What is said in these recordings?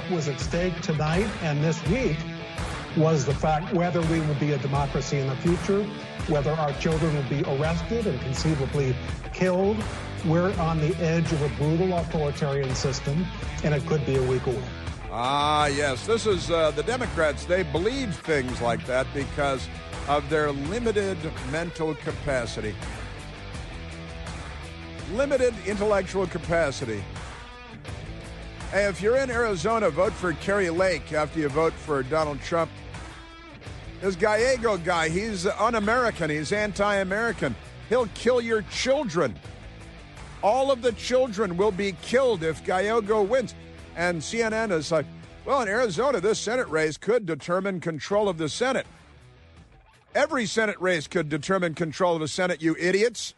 what was at stake tonight and this week was the fact whether we will be a democracy in the future, whether our children will be arrested and conceivably killed. We're on the edge of a brutal authoritarian system, and it could be a week away. Ah, yes. This is the Democrats. They believe things like that because of their limited mental capacity. Limited intellectual capacity. Hey, if you're in Arizona, vote for Kerry Lake after you vote for Donald Trump. This Gallego guy, he's un-American. He's anti-American. He'll kill your children. All of the children will be killed if Gallego wins. And CNN is like, well, in Arizona, this Senate race could determine control of the Senate. Every Senate race could determine control of the Senate, you idiots.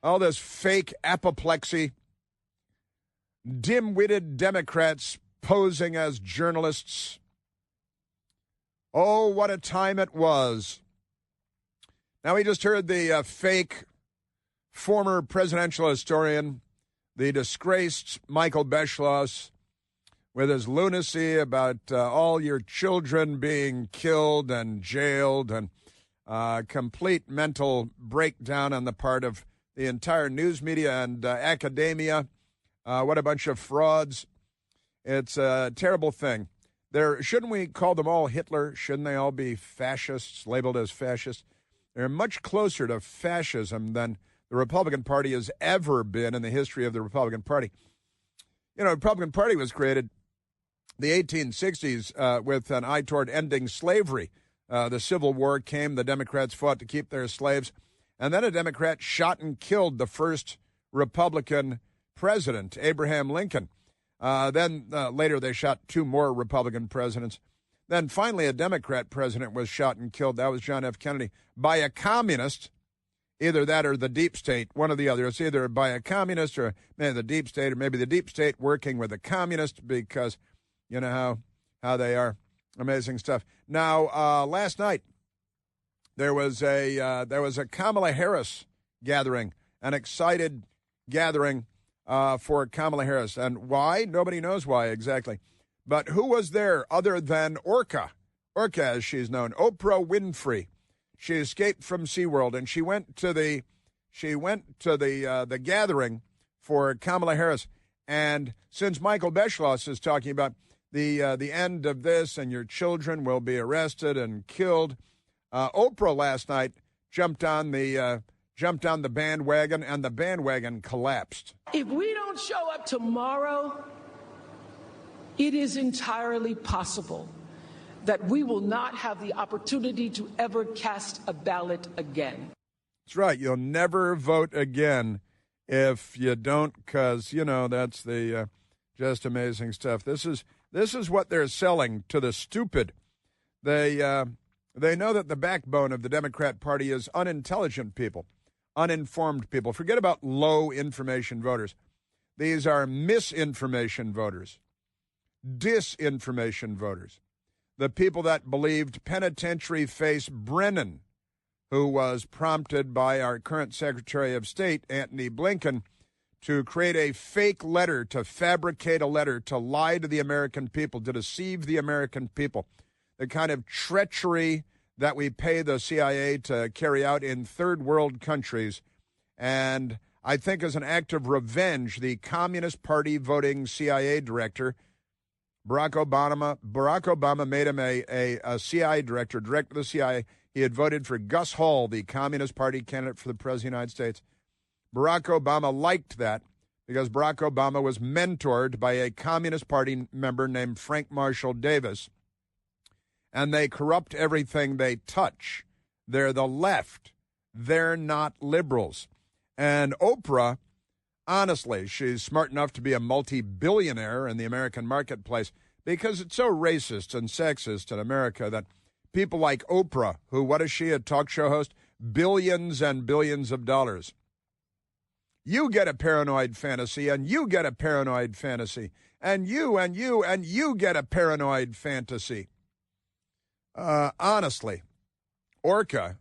All this fake apoplexy. Dim-witted Democrats posing as journalists. Oh, what a time it was. Now, we just heard the fake former presidential historian, the disgraced Michael Beschloss, with his lunacy about all your children being killed and jailed and complete mental breakdown on the part of the entire news media and academia. What a bunch of frauds. It's a terrible thing. Shouldn't we call them all Hitler? Shouldn't they all be fascists, labeled as fascists? They're much closer to fascism than the Republican Party has ever been in the history of the Republican Party. You know, the Republican Party was created in the 1860s with an eye toward ending slavery. The Civil War came. The Democrats fought to keep their slaves. And then a Democrat shot and killed the first Republican president, Abraham Lincoln. Then later they shot two more Republican presidents. Then finally a Democrat president was shot and killed. That was John F. Kennedy by a communist. Either that or the deep state, one or the other. It's either by a communist or maybe the deep state, or maybe the deep state working with a communist because you know how they are. Amazing stuff. Now, last night there was a Kamala Harris gathering, an excited gathering for Kamala Harris. And why? Nobody knows why exactly. But who was there other than Orca, as she's known, Oprah Winfrey. She escaped from SeaWorld, and she went to the gathering for Kamala Harris. And since Michael Beschloss is talking about the end of this and your children will be arrested and killed, Oprah last night jumped on the bandwagon, and the bandwagon collapsed. If we don't show up tomorrow, it is entirely possible that we will not have the opportunity to ever cast a ballot again. That's right. You'll never vote again if you don't, because, that's the just amazing stuff. This is what they're selling to the stupid. They know that the backbone of the Democrat Party is unintelligent people, uninformed people. Forget about low information voters. These are misinformation voters, disinformation voters. The people that believed penitentiary face Brennan, who was prompted by our current Secretary of State, Antony Blinken, to create a fake letter, to fabricate a letter, to lie to the American people, to deceive the American people. The kind of treachery that we pay the CIA to carry out in third world countries. And I think as an act of revenge, the Communist Party voting CIA director, Barack Obama made him a CIA director of the CIA. He had voted for Gus Hall, the Communist Party candidate for the President of the United States. Barack Obama liked that because Barack Obama was mentored by a Communist Party member named Frank Marshall Davis. And they corrupt everything they touch. They're the left. They're not liberals. And Oprah, honestly, she's smart enough to be a multi-billionaire in the American marketplace because it's so racist and sexist in America that people like Oprah, who, what is she, a talk show host? Billions and billions of dollars. You get a paranoid fantasy, and you get a paranoid fantasy, and you get a paranoid fantasy. Honestly, Orca,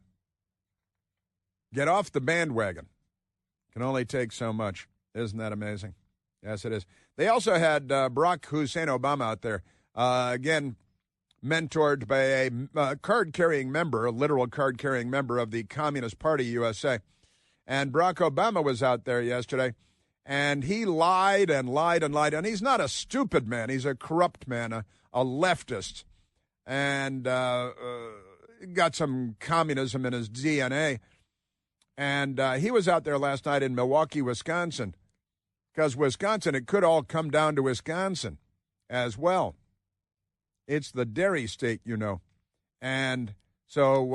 get off the bandwagon. Can only take so much. Isn't that amazing? Yes, it is. They also had Barack Hussein Obama out there, again, mentored by a card-carrying member, a literal card-carrying member of the Communist Party USA. And Barack Obama was out there yesterday, and he lied and lied and lied. And he's not a stupid man. He's a corrupt man, a leftist, and got some communism in his DNA. And he was out there last night in Milwaukee, Wisconsin, because Wisconsin, it could all come down to Wisconsin as well. It's the dairy state, you know. And so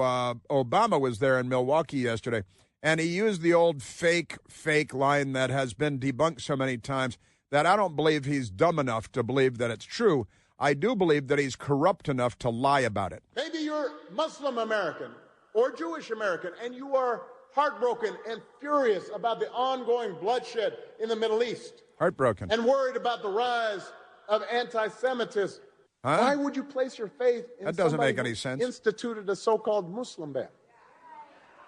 Obama was there in Milwaukee yesterday, and he used the old fake line that has been debunked so many times that I don't believe he's dumb enough to believe that it's true. I do believe that he's corrupt enough to lie about it. Maybe you're Muslim American or Jewish American, and you are heartbroken and furious about the ongoing bloodshed in the Middle East. Heartbroken. And worried about the rise of anti-Semitism. Huh? Why would you place your faith in that doesn't somebody make any who sense. instituted a so-called Muslim ban?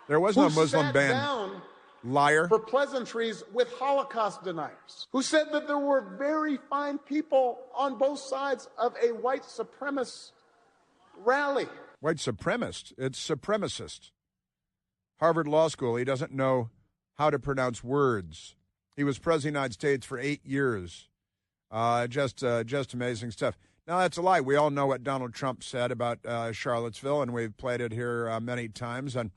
There was no Muslim sat ban. Down Liar. for pleasantries with Holocaust deniers, who said that there were very fine people on both sides of a white supremacist rally. White supremacist. It's supremacist. Harvard Law School. He doesn't know how to pronounce words. He was president of the United States for 8 years. Just amazing stuff. Now, that's a lie. We all know what Donald Trump said about Charlottesville, and we've played it here many times. And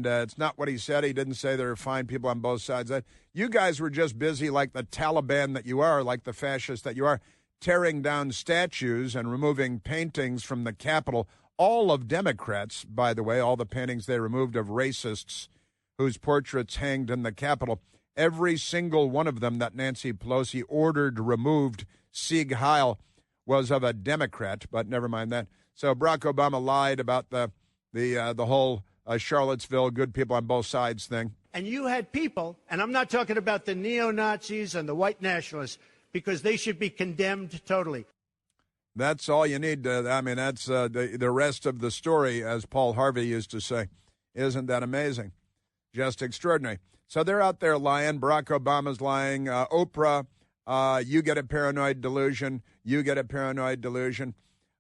it's not what he said. He didn't say there are fine people on both sides. You guys were just busy, like the Taliban that you are, like the fascists that you are, tearing down statues and removing paintings from the Capitol. All of Democrats, by the way, all the paintings they removed of racists whose portraits hanged in the Capitol, every single one of them that Nancy Pelosi ordered removed, Sieg Heil, was of a Democrat, but never mind that. So Barack Obama lied about the whole Charlottesville, good people on both sides thing. And you had people, and I'm not talking about the neo-Nazis and the white nationalists, because they should be condemned totally. That's all you need to, that's the rest of the story, as Paul Harvey used to say. Isn't that amazing? Just extraordinary. So they're out there lying. Barack Obama's lying. Oprah, you get a paranoid delusion. You get a paranoid delusion.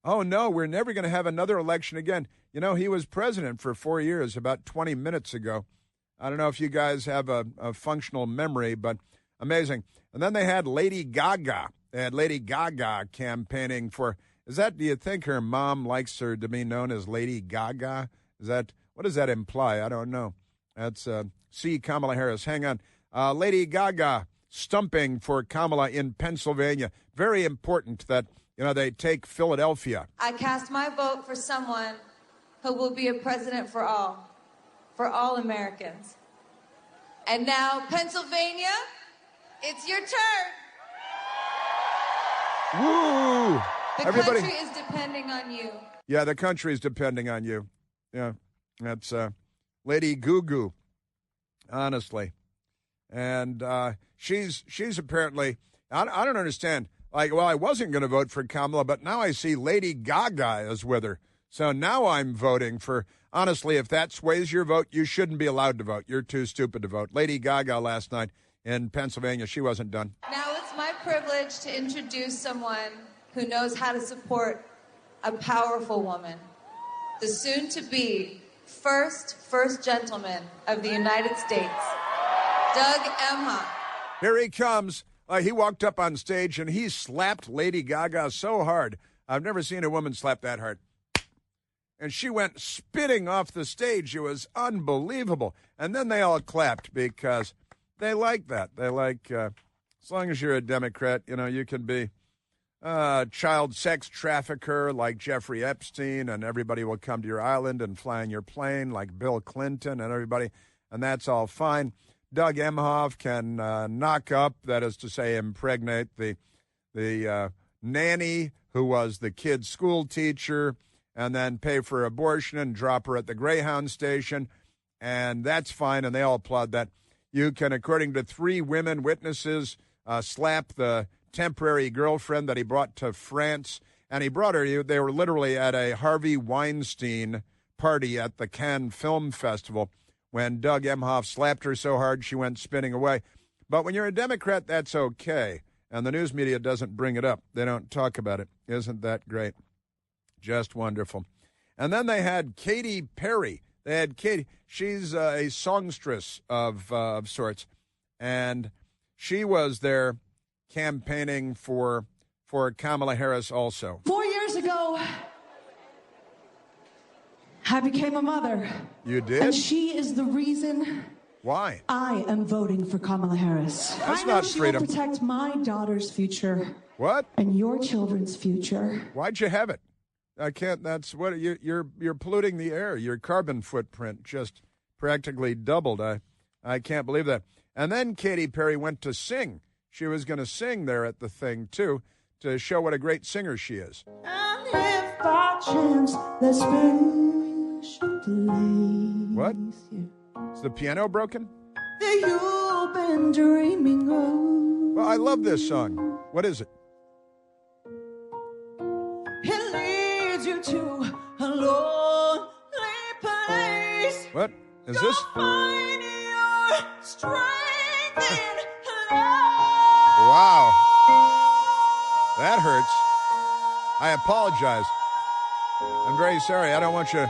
Oh, no, we're never going to have another election again. You know, he was president for 4 years, about 20 minutes ago. I don't know if you guys have a functional memory, but amazing. And then they had Lady Gaga. They had Lady Gaga campaigning for, do you think her mom likes her to be known as Lady Gaga? What does that imply? I don't know. That's C. Kamala Harris. Hang on. Lady Gaga stumping for Kamala in Pennsylvania. Very important that, they take Philadelphia. I cast my vote for someone who will be a president for all Americans. And now, Pennsylvania, it's your turn. Woo! Country is depending on you. Yeah, the country is depending on you. Yeah, that's Lady Goo, honestly. And she's apparently, I don't understand. I wasn't going to vote for Kamala, but now I see Lady Gaga is with her. So now I'm voting for, honestly, if that sways your vote, you shouldn't be allowed to vote. You're too stupid to vote. Lady Gaga last night in Pennsylvania, she wasn't done. Now it's my privilege to introduce someone who knows how to support a powerful woman, the soon-to-be first gentleman of the United States, Doug Emhoff. Here he comes. He walked up on stage and he slapped Lady Gaga so hard. I've never seen a woman slap that hard. And she went spitting off the stage. It was unbelievable. And then they all clapped because they like that. They like, as long as you're a Democrat, you can be a child sex trafficker like Jeffrey Epstein, and everybody will come to your island and fly on your plane like Bill Clinton and everybody, and that's all fine. Doug Emhoff can knock up, that is to say, impregnate the nanny who was the kid's school teacher, and then pay for abortion and drop her at the Greyhound station, and that's fine, and they all applaud that. You can, according to 3 women witnesses, slap the temporary girlfriend that he brought to France, and he brought her, they were literally at a Harvey Weinstein party at the Cannes Film Festival when Doug Emhoff slapped her so hard she went spinning away. But when you're a Democrat, that's okay. And the news media doesn't bring it up. They don't talk about it. Isn't that great? Just wonderful. And then they had Katy Perry. They had Katy. She's a songstress of sorts. And she was there campaigning for Kamala Harris also. 4 years ago, I became a mother. You did? And she is the reason why I am voting for Kamala Harris. That's I know not she freedom. will protect my daughter's future. What? And your children's future. Why'd you have it? I can't. That's what you're polluting the air. Your carbon footprint just practically doubled. I can't believe that. And then Katy Perry went to sing. She was going to sing there at the thing, too, to show what a great singer she is. And if by chance the spring should delay. What? Is the piano broken? That you've been dreaming of. Well, I love this song. What is it? It leads you to a lonely place. What? Is this? Find your strength in love. Wow. That hurts. I apologize. I'm very sorry. I don't want you.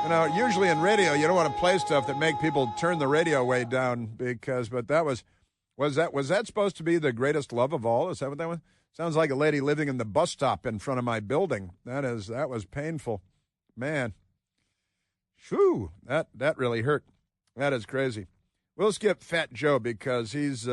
You know, usually in radio, you don't want to play stuff that make people turn the radio way down but that was that supposed to be the greatest love of all? Is that what that was? Sounds like a lady living in the bus stop in front of my building. That was painful. Man. Phew, that really hurt. That is crazy. We'll skip Fat Joe because he's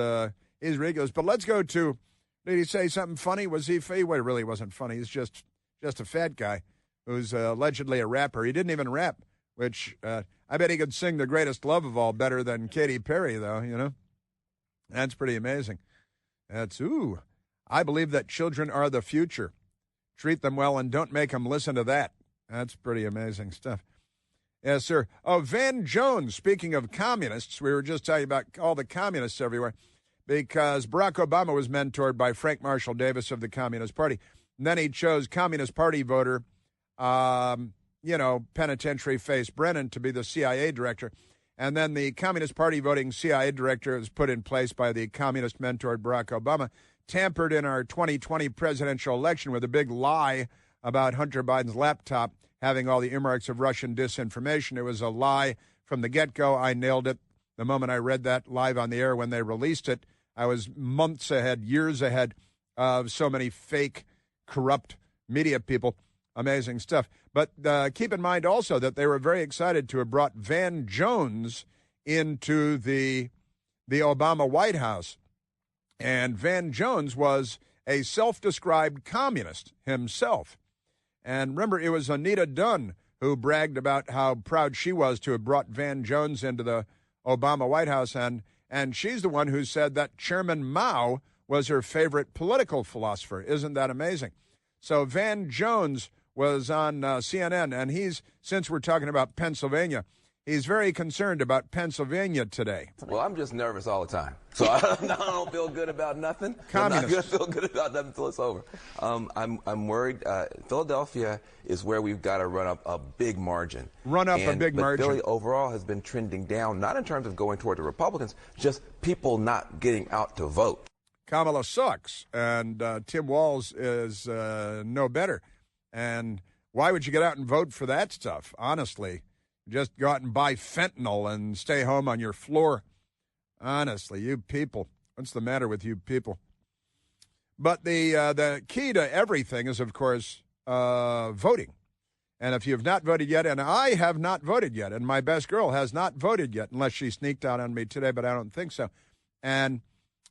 ridiculous. But let's go to, did he say something funny? Was he, well, it really wasn't funny. He's just a fat guy who's allegedly a rapper. He didn't even rap, which I bet he could sing The Greatest Love of All better than Katy Perry, though, you know. That's pretty amazing. I believe that children are the future. Treat them well and don't make them listen to that. That's pretty amazing stuff. Yes, sir. Oh, Van Jones, speaking of communists, we were just talking about all the communists everywhere because Barack Obama was mentored by Frank Marshall Davis of the Communist Party. And then he chose Communist Party voter, penitentiary face Brennan to be the CIA director. And then the Communist Party voting CIA director was put in place by the communist mentored Barack Obama, tampered in our 2020 presidential election with a big lie about Hunter Biden's laptop having all the earmarks of Russian disinformation. It was a lie from the get-go. I nailed it the moment I read that live on the air when they released it. I was months ahead, years ahead of so many fake, corrupt media people. Amazing stuff. But keep in mind also that they were very excited to have brought Van Jones into the Obama White House. And Van Jones was a self-described communist himself. And remember, it was Anita Dunn who bragged about how proud she was to have brought Van Jones into the Obama White House. And she's the one who said that Chairman Mao was her favorite political philosopher. Isn't that amazing? So Van Jones was on CNN, and since we're talking about Pennsylvania, he's very concerned about Pennsylvania today. Well, I'm just nervous all the time. So I don't feel good about nothing. I'm not going to feel good about nothing until it's over. I'm worried. Philadelphia is where we've got to run up a big margin. But Philly overall has been trending down, not in terms of going toward the Republicans, just people not getting out to vote. Kamala sucks, and Tim Walz is no better. And why would you get out and vote for that stuff, honestly? Just go out and buy fentanyl and stay home on your floor. Honestly, you people. What's the matter with you people? But the key to everything is, of course, voting. And if you've not voted yet, and I have not voted yet, and my best girl has not voted yet, unless she sneaked out on me today, but I don't think so. And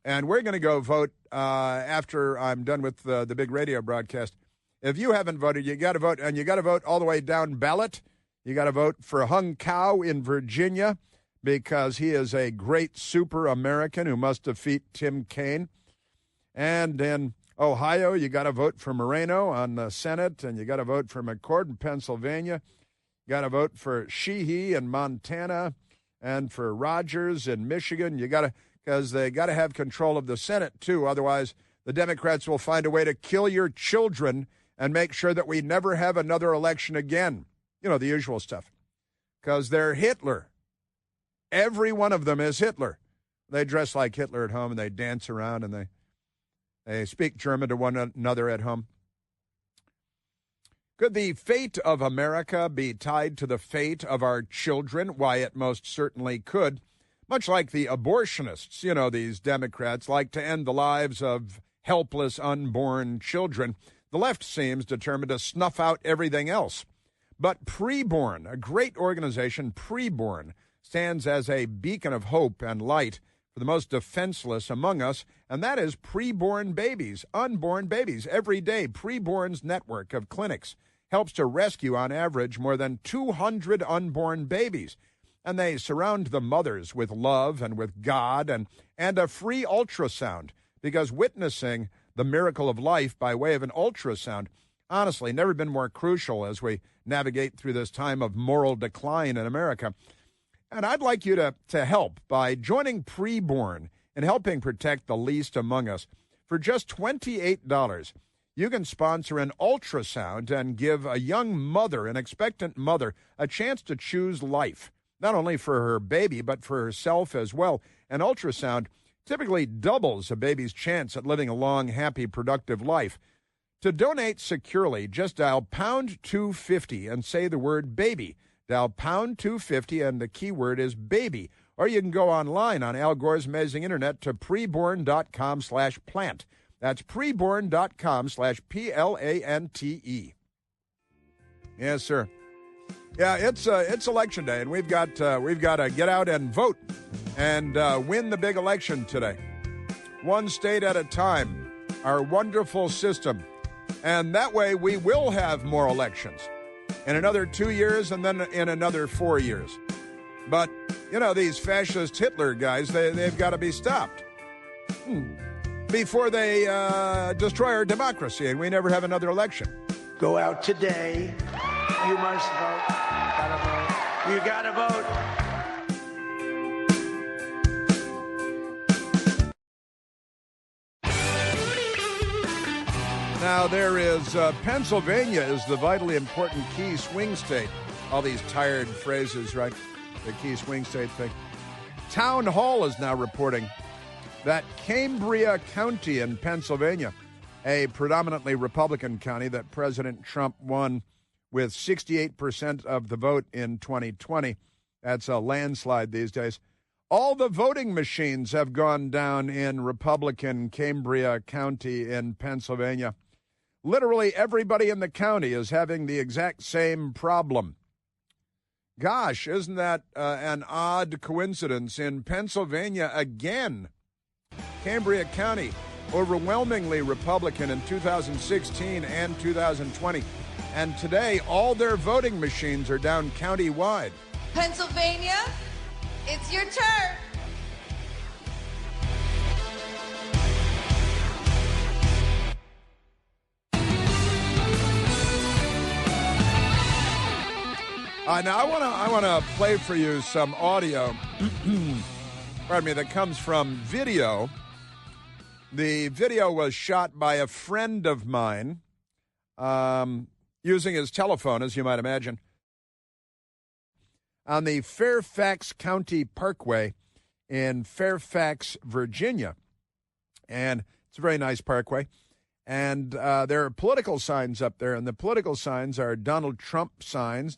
we're going to go vote after I'm done with the big radio broadcast. If you haven't voted, you got to vote, and you got to vote all the way down ballot. You got to vote for Hung Cao in Virginia because he is a great super American who must defeat Tim Kaine. And in Ohio, you got to vote for Moreno on the Senate, and you got to vote for McCord in Pennsylvania. You got to vote for Sheehy in Montana and for Rogers in Michigan. Because they got to have control of the Senate, too. Otherwise, the Democrats will find a way to kill your children and make sure that we never have another election again. You know, the usual stuff. Because they're Hitler. Every one of them is Hitler. They dress like Hitler at home, and they dance around, and they speak German to one another at home. Could the fate of America be tied to the fate of our children? Why, it most certainly could. Much like the abortionists, these Democrats like to end the lives of helpless unborn children. The left seems determined to snuff out everything else. But Preborn, a great organization, Preborn, stands as a beacon of hope and light for the most defenseless among us, and that is preborn babies, unborn babies. Every day, Preborn's network of clinics helps to rescue, on average, more than 200 unborn babies. And they surround the mothers with love and with God and a free ultrasound, because witnessing the miracle of life by way of an ultrasound, honestly, never been more crucial as we navigate through this time of moral decline in America. And I'd like you to help by joining Preborn and helping protect the least among us. For just $28, you can sponsor an ultrasound and give a young mother, an expectant mother, a chance to choose life, not only for her baby, but for herself as well. An ultrasound typically doubles a baby's chance at living a long, happy, productive life. To donate securely, just dial pound 250 and say the word baby. Dial pound 250 and the keyword is baby. Or you can go online on Al Gore's amazing internet to preborn.com/plant. That's preborn.com/PLANTE. Yes, sir. Yeah, it's election day, and we've got to get out and vote and win the big election today. One state at a time, our wonderful system. And that way we will have more elections in another 2 years and then in another 4 years. But, these fascist Hitler guys, they've got to be stopped before they destroy our democracy and we never have another election. Go out today. You must vote. Gotta vote. You gotta vote. Now, there is Pennsylvania is the vitally important key swing state. All these tired phrases, right? The key swing state thing. Town Hall is now reporting that Cambria County in Pennsylvania, a predominantly Republican county that President Trump won with 68% of the vote in 2020. That's a landslide these days. All the voting machines have gone down in Republican Cambria County in Pennsylvania. Literally everybody in the county is having the exact same problem. Gosh, isn't that an odd coincidence? In Pennsylvania again, Cambria County, overwhelmingly Republican in 2016 and 2020. And today, all their voting machines are down county-wide. Pennsylvania, it's your turn. Now, I want to play for you some audio, pardon me, that comes from video. The video was shot by a friend of mine using his telephone, as you might imagine, on the Fairfax County Parkway in Fairfax, Virginia. And it's a very nice parkway. And there are political signs up there, and the political signs are Donald Trump signs.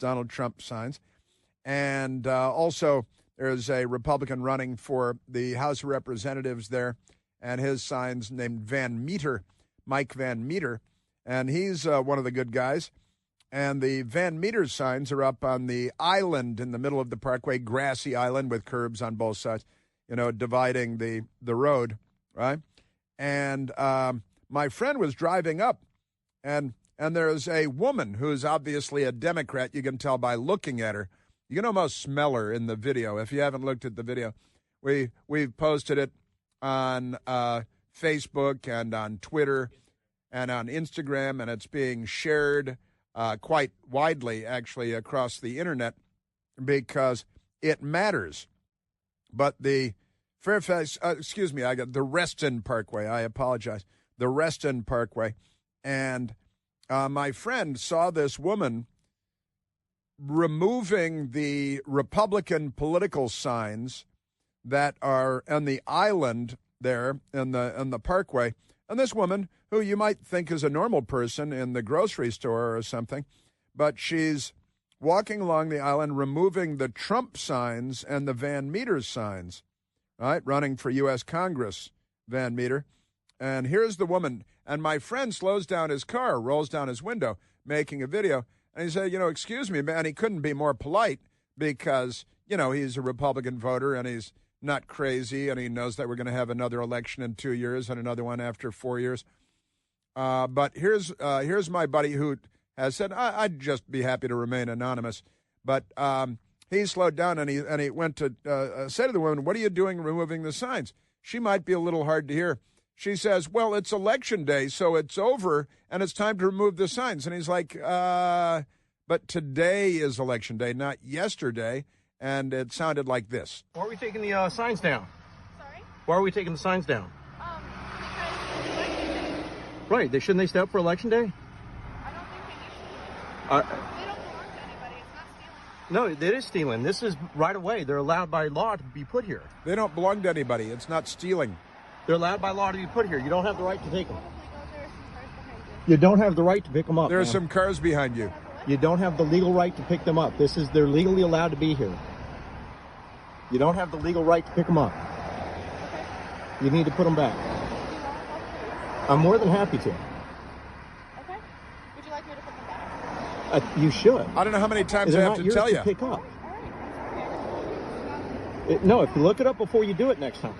And also there's a Republican running for the House of Representatives there, and his sign's named Van Meter, Mike Van Meter, and he's one of the good guys. And the Van Meter signs are up on the island in the middle of the parkway, grassy island with curbs on both sides, dividing the road, right? And my friend was driving up, and there's a woman who's obviously a Democrat. You can tell by looking at her. You can almost smell her in the video. If you haven't looked at the video, we've posted it on Facebook and on Twitter and on Instagram, and it's being shared quite widely, actually, across the internet because it matters. But the Fairfax, I got the Reston Parkway. I apologize. The Reston Parkway. And my friend saw this woman removing the Republican political signs that are on the island there in the parkway. And this woman, who you might think is a normal person in the grocery store or something, but she's walking along the island removing the Trump signs and the Van Meter signs, right? Running for U.S. Congress, Van Meter. And here's the woman. And my friend slows down his car, rolls down his window, making a video. And he said, excuse me, man. He couldn't be more polite because, he's a Republican voter and he's not crazy, and he knows that we're going to have another election in 2 years and another one after 4 years. But here's my buddy who has said, I'd just be happy to remain anonymous. But he slowed down and he went to say to the woman, what are you doing removing the signs? She might be a little hard to hear. She says, well, it's election day, so it's over, and it's time to remove the signs. And he's like, but today is election day, not yesterday. And it sounded like this. Why are we taking the signs down? Sorry? Why are we taking the signs down? Because it's election day. Right. Shouldn't they stay up for election day? I don't think they need to. They don't belong to anybody. It's not stealing. No, it is stealing. This is right away. They're allowed by law to be put here. They don't belong to anybody. It's not stealing. They're allowed by law to be put here. You don't have the right to take them. You don't have the right to pick them up. There are some cars behind you. You don't have the legal right to pick them up. They're legally allowed to be here. You don't have the legal right to pick them up. You need to put them back. I'm more than happy to. Okay. Would you like me to put them back? You should. I don't know how many times I have to tell you. Pick up. No, if you look it up before you do it next time.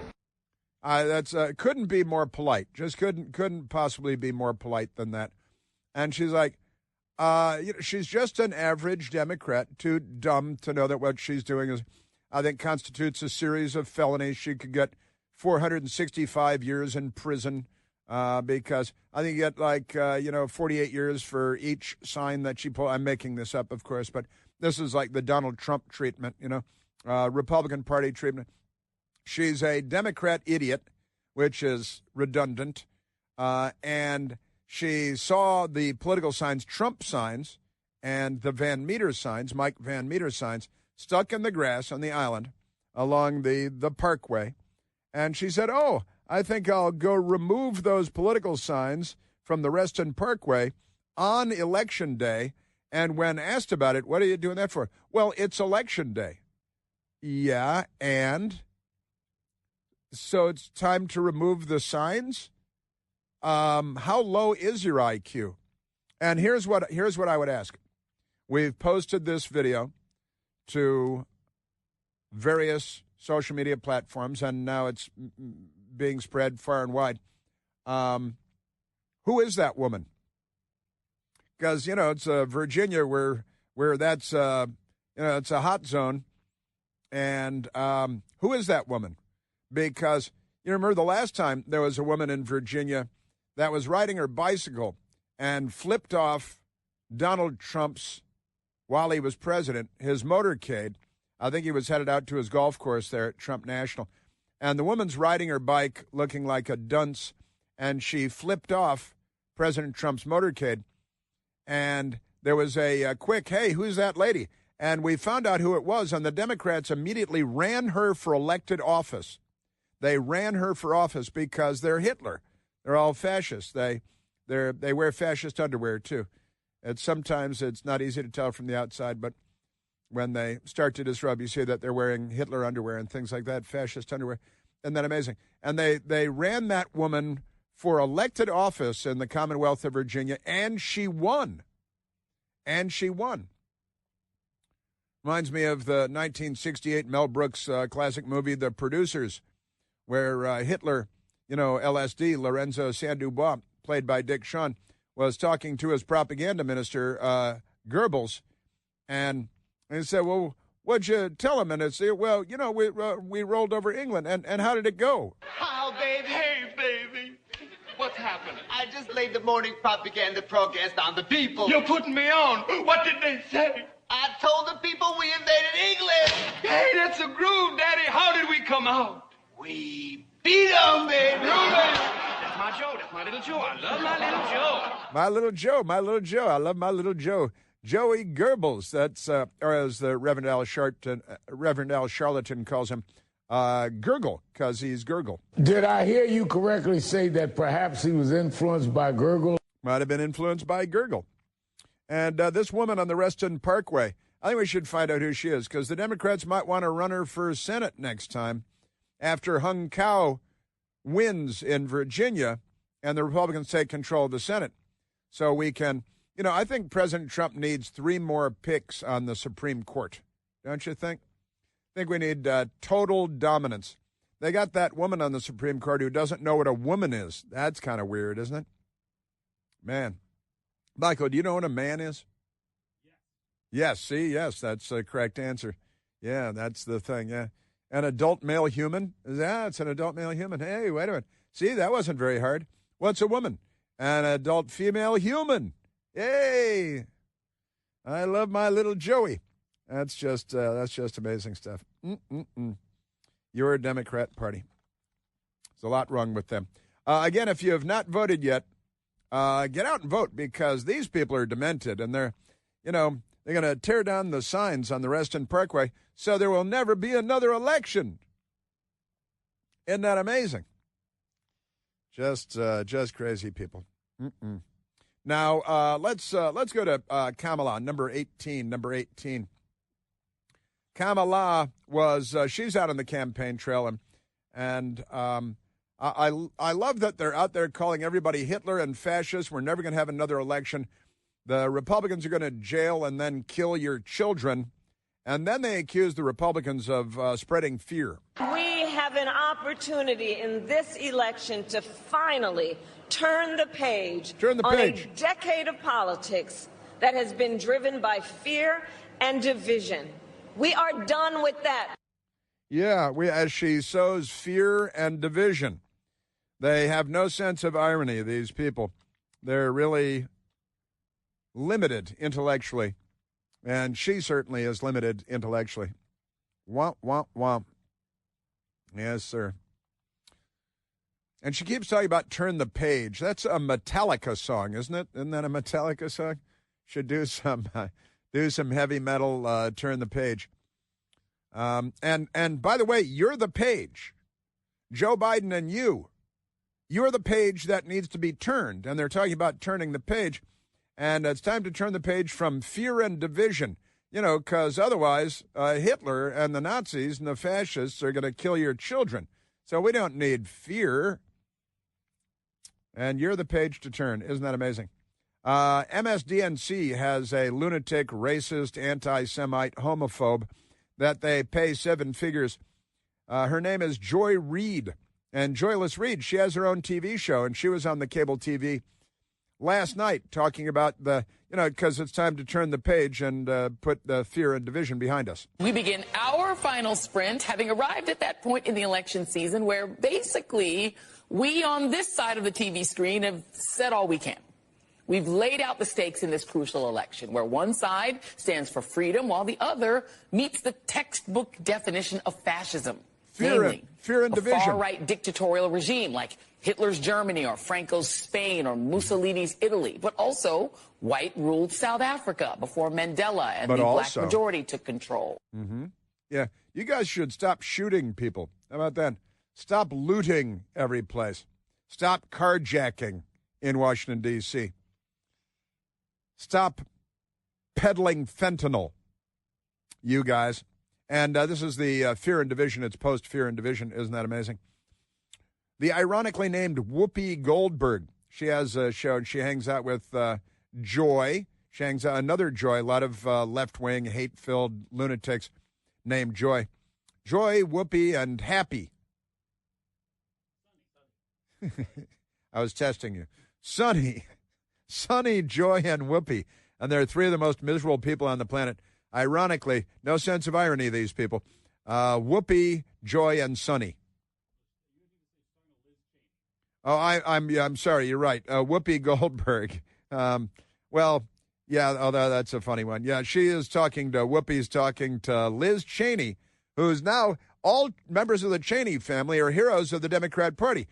That's couldn't be more polite. Just couldn't possibly be more polite than that. And she's like, she's just an average Democrat, too dumb to know that what she's doing is, I think, constitutes a series of felonies. She could get 465 years in prison because I think you get 48 years for each sign that she pulled. I'm making this up, of course, but this is like the Donald Trump treatment, Republican Party treatment. She's a Democrat idiot, which is redundant, and she saw the political signs, Trump signs, and the Van Meter signs, Mike Van Meter signs, stuck in the grass on the island along the parkway. And she said, oh, I think I'll go remove those political signs from the Reston Parkway on Election Day. And when asked about it, what are you doing that for? Well, it's Election Day. Yeah, and so it's time to remove the signs? How low is your IQ? And here's what I would ask. We've posted this video to various social media platforms, and now it's being spread far and wide. Who is that woman? Because, it's Virginia where that's, it's a hot zone. And who is that woman? Because you remember the last time there was a woman in Virginia that was riding her bicycle and flipped off Donald Trump's, while he was president, his motorcade. I think he was headed out to his golf course there at Trump National. And the woman's riding her bike looking like a dunce, and she flipped off President Trump's motorcade. And there was a quick, hey, who's that lady? And we found out who it was, and the Democrats immediately ran her for elected office. They ran her for office because they're Hitler. They're all fascists. They wear fascist underwear, too. Sometimes it's not easy to tell from the outside, but when they start to disrupt, you see that they're wearing Hitler underwear and things like that, fascist underwear. Isn't that amazing? And they ran that woman for elected office in the Commonwealth of Virginia, and she won. And she won. Reminds me of the 1968 Mel Brooks classic movie, The Producers, where Hitler, LSD, Lorenzo Sandoval, played by Dick Shawn, was talking to his propaganda minister, Goebbels, and he said, well, what'd you tell him? And it's, well, we rolled over England. And how did it go? How, baby? Hey, baby. What's happening? I just laid the morning propaganda broadcast on the people. You're putting me on. What did they say? I told the people we invaded England. Hey, that's a groove, Daddy. How did we come out? We beat them, baby. That's my Joe. That's my little Joe. I love my little Joe. My little Joe. My little Joe. I love my little Joe. Joey Goebbels. That's, or as the Reverend Al Sharpton calls him, Gurgle, because he's Gurgle. Did I hear you correctly say that perhaps he was influenced by Gurgle? Might have been influenced by Gurgle. And this woman on the Reston Parkway, I think we should find out who she is, because the Democrats might want to run her for Senate next time after Hung Cao wins in Virginia and the Republicans take control of the Senate. So we can, I think President Trump needs 3 more picks on the Supreme Court. Don't you think? I think we need total dominance. They got that woman on the Supreme Court who doesn't know what a woman is. That's kind of weird, isn't it? Man. Michael, do you know what a man is? Yes, see, yes, that's a correct answer. Yeah, that's the thing, yeah. An adult male human? Yeah, it's an adult male human. Hey, wait a minute. See, that wasn't very hard. What's a woman? An adult female human. Yay! I love my little Joey. That's just amazing stuff. You're a Democrat Party. There's a lot wrong with them. Again, if you have not voted yet, get out and vote, because these people are demented, and they're going to tear down the signs on the Reston Parkway so there will never be another election. Isn't that amazing? Just crazy people. Now, let's go to Kamala, number 18. Number 18. Kamala was, she's out on the campaign trail, and I love that they're out there calling everybody Hitler and fascist. We're never going to have another election. The Republicans are going to jail and then kill your children. And then they accuse the Republicans of spreading fear. We have an opportunity in this election to finally turn the page on a decade of politics that has been driven by fear and division. We are done with that. Yeah, as she sows fear and division. They have no sense of irony, these people. They're really limited intellectually. And she certainly is limited intellectually. Womp, womp, womp. Yes, sir. And she keeps talking about Turn the Page. That's a Metallica song, isn't it? Isn't that a Metallica song? Should do some heavy metal, Turn the Page. And by the way, you're the page. Joe Biden and you're the page that needs to be turned. And they're talking about turning the page. And it's time to turn the page from fear and division, because otherwise Hitler and the Nazis and the fascists are going to kill your children. So we don't need fear. And you're the page to turn. Isn't that amazing? MSDNC has a lunatic, racist, anti-Semite, homophobe that they pay 7 figures. Her name is Joy Reid. And Joyless Reid, she has her own TV show, and she was on the cable TV last night talking about because it's time to turn the page and put the fear and division behind us. We begin our final sprint, having arrived at that point in the election season where basically we on this side of the TV screen have said all we can. We've laid out the stakes in this crucial election, where one side stands for freedom while the other meets the textbook definition of fascism. Fear and division. A far-right dictatorial regime like Hitler's Germany or Franco's Spain or Mussolini's Italy, but also white-ruled South Africa before Mandela and the black majority took control. Mm-hmm. Yeah, you guys should stop shooting people. How about that? Stop looting every place. Stop carjacking in Washington, D.C. Stop peddling fentanyl, you guys. And this is the Fear and Division. It's post-Fear and Division. Isn't that amazing? The ironically named Whoopi Goldberg. She has a show, and she hangs out with Joy. She hangs out another Joy, a lot of left-wing, hate-filled lunatics named Joy. Joy, Whoopi, and Happy. I was testing you. Sunny, Joy, and Whoopi. And they're 3 of the most miserable people on the planet. Ironically, no sense of irony, these people. Whoopi, Joy, and Sunny. Oh, I'm sorry. You're right. Whoopi Goldberg. Well, yeah. Oh, that's a funny one. Yeah, she is talking to Whoopi's talking to Liz Cheney, who's now all members of the Cheney family are heroes of the Democrat Party,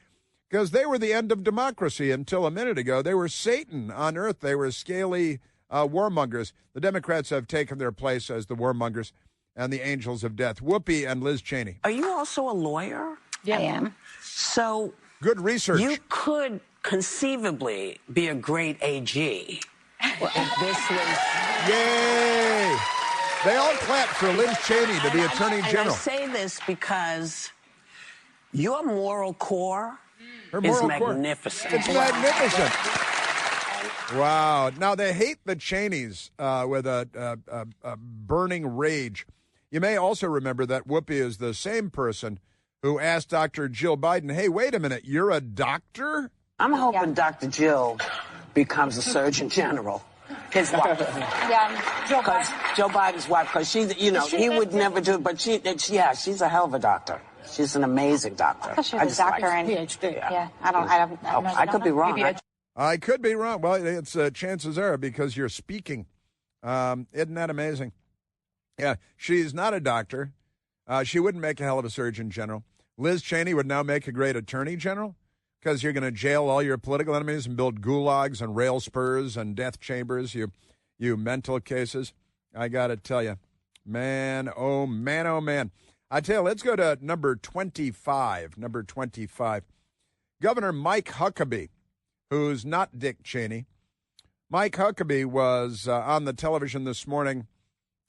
because they were the end of democracy until a minute ago. They were Satan on earth. They were scaly warmongers. The Democrats have taken their place as the warmongers. and the angels of death. Whoopi and Liz Cheney. Are you also a lawyer? Yeah. I am. So good research. You could conceivably be a great AG. If this was... Yay! They all clapped for Liz Cheney to be Attorney General. And I say this because your moral core is magnificent. It's magnificent. Wow. Now, they hate the Cheneys with a burning rage. You may also remember that Whoopi is the same person who asked Dr. Jill Biden, hey, wait a minute, you're a doctor? I'm hoping Dr. Jill becomes a Surgeon General. His wife. Joe Biden's wife, because he would never do it, but she's a hell of a doctor. She's an amazing doctor. I thought she was a doctor and PhD. Yeah, I could be wrong. I could be wrong. Well, it's chances are because you're speaking. Isn't that amazing? Yeah, she's not a doctor. She wouldn't make a hell of a Surgeon General. Liz Cheney would now make a great Attorney General because you're going to jail all your political enemies and build gulags and rail spurs and death chambers, you mental cases. I got to tell you, man, oh, man, oh, man. I tell you, let's go to number 25. Number 25. Governor Mike Huckabee, who's not Dick Cheney. Mike Huckabee was on the television this morning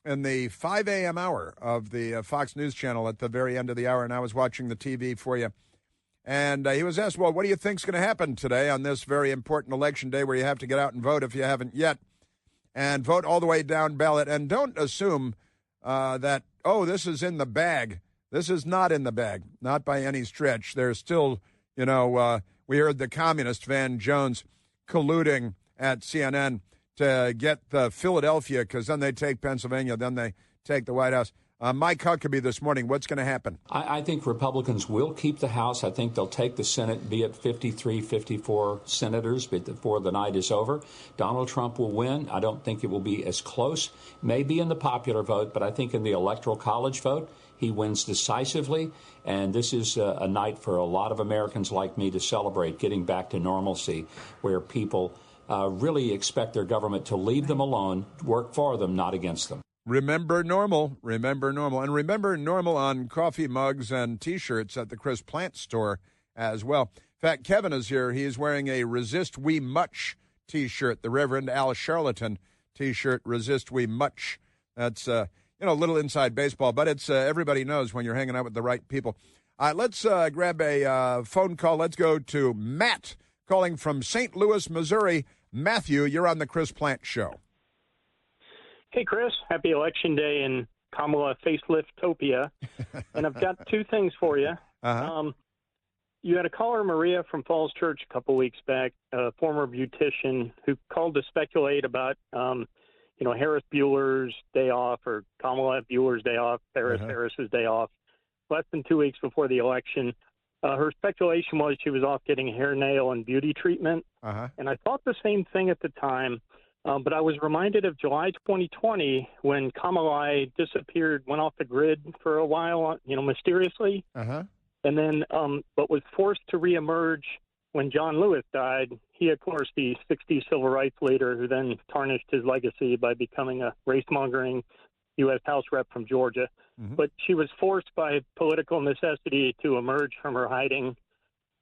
in the 5 a.m. hour of the Fox News Channel at the very end of the hour, and I was watching the TV for you. And he was asked, well, what do you think's going to happen today on this very important election day where you have to get out and vote if you haven't yet, and vote all the way down ballot? And don't assume that, this is in the bag. This is not in the bag, not by any stretch. There's still, we heard the communist Van Jones colluding at CNN to get Philadelphia because then they take Pennsylvania, then they take the White House. Mike Huckabee this morning, what's going to happen? I think Republicans will keep the House. I think they'll take the Senate, be it 53, 54 senators before the night is over. Donald Trump will win. I don't think it will be as close. Maybe in the popular vote, but I think in the Electoral College vote, he wins decisively. And this is a night for a lot of Americans like me to celebrate getting back to normalcy, where people really expect their government to leave them alone, work for them, not against them. Remember normal, and remember normal on coffee mugs and T-shirts at the Chris Plant store as well. In fact, Kevin is here. He is wearing a Resist We Much T-shirt, the Reverend Al Charlatan T-shirt, Resist We Much. That's, a little inside baseball, but it's everybody knows when you're hanging out with the right people. Let's grab a phone call. Let's go to Matt calling from St. Louis, Missouri. Matthew, you're on the Chris Plant Show. Hey, Chris. Happy Election Day in Kamala Faceliftopia. And I've got two things for you. Uh-huh. You had a caller, Maria from Falls Church, a couple weeks back, a former beautician, who called to speculate about, Harris Bueller's day off or Kamala Bueller's day off, Harris's day off, less than 2 weeks before the election. Her speculation was she was off getting a hair, nail, and beauty treatment. Uh-huh. And I thought the same thing at the time. But I was reminded of July 2020 when Kamala disappeared, went off the grid for a while, mysteriously. Uh-huh. And then, but was forced to reemerge when John Lewis died. He, of course, the 60s civil rights leader who then tarnished his legacy by becoming a race-mongering U.S. House rep from Georgia. Mm-hmm. But she was forced by political necessity to emerge from her hiding.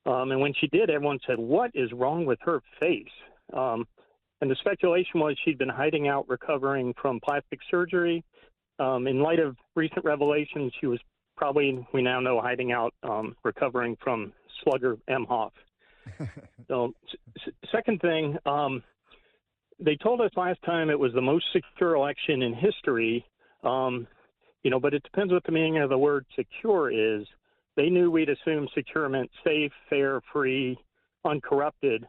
And when she did, everyone said, what is wrong with her face? And the speculation was she'd been hiding out, recovering from plastic surgery. In light of recent revelations, she was probably, we now know, hiding out, recovering from slugger Emhoff. So, second thing, they told us last time it was the most secure election in history, but it depends what the meaning of the word secure is. They knew we'd assume secure meant safe, fair, free, uncorrupted.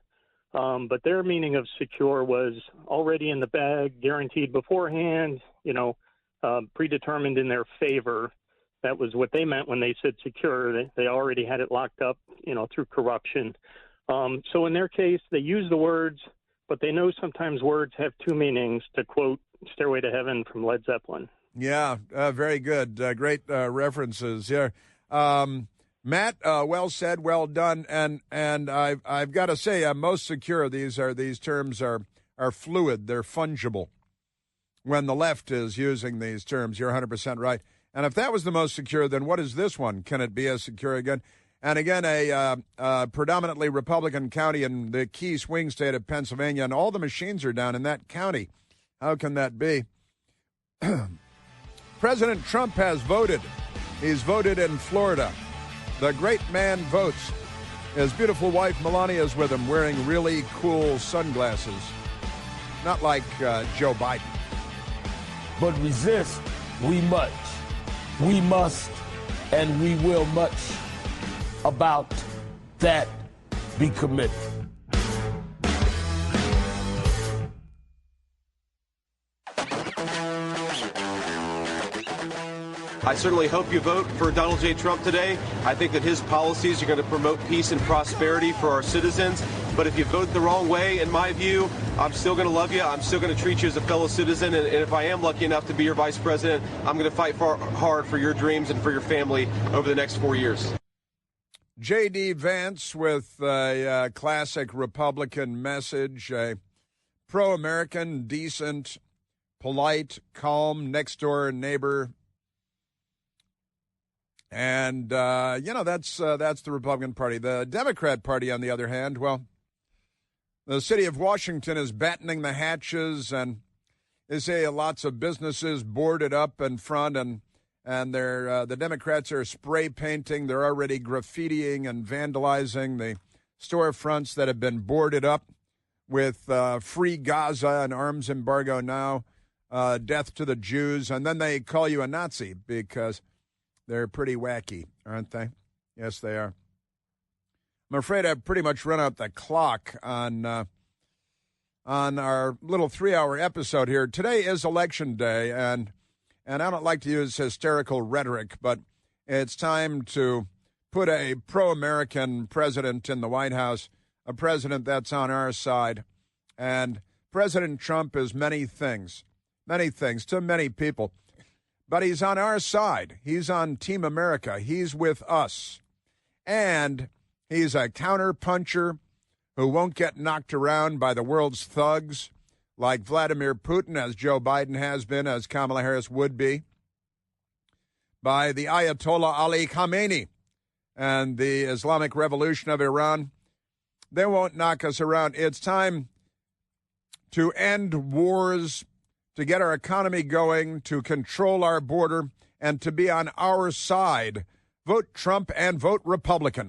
But their meaning of secure was already in the bag, guaranteed beforehand, predetermined in their favor. That was what they meant when they said secure. They already had it locked up, through corruption. So in their case, they use the words, but they know sometimes words have two meanings, to quote Stairway to Heaven from Led Zeppelin. Yeah, very good. Great references here. Matt, well said, well done, and I've got to say, most secure. These terms are fluid, they're fungible. when the left is using these terms. You're 100% right. And if that was the most secure, then what is this one? Can it be as secure again? And again, a predominantly Republican county in the key swing state of Pennsylvania, and all the machines are down in that county. How can that be? President Trump has voted. He's voted in Florida. The great man votes. His beautiful wife, Melania, is with him, wearing really cool sunglasses. Not like Joe Biden. But resist we much. We must and we will much. About that be committed. I certainly hope you vote for Donald J. Trump today. I think that his policies are going to promote peace and prosperity for our citizens. But if you vote the wrong way, in my view, I'm still going to love you. I'm still going to treat you as a fellow citizen. And if I am lucky enough to be your vice president, I'm going to fight hard for your dreams and for your family over the next 4 years. J.D. Vance with a classic Republican message, a pro-American, decent, polite, calm, next-door neighbor. And, that's the Republican Party. The Democrat Party, on the other hand, well, the city of Washington is battening the hatches, and they say lots of businesses boarded up in front, and the Democrats are spray painting. They're already graffitiing and vandalizing the storefronts that have been boarded up with free Gaza and arms embargo now, death to the Jews, and then they call you a Nazi because they're pretty wacky, aren't they? Yes, they are. I'm afraid I've pretty much run out the clock on our little 3-hour episode here. Today is Election Day, and I don't like to use hysterical rhetoric, but it's time to put a pro-American president in the White House, a president that's on our side. And President Trump is many things to many people. But he's on our side. He's on Team America. He's with us. And he's a counterpuncher who won't get knocked around by the world's thugs like Vladimir Putin, as Joe Biden has been, as Kamala Harris would be, by the Ayatollah Ali Khamenei and the Islamic Revolution of Iran. They won't knock us around. It's time to end wars, to get our economy going, to control our border, and to be on our side. Vote Trump and vote Republican.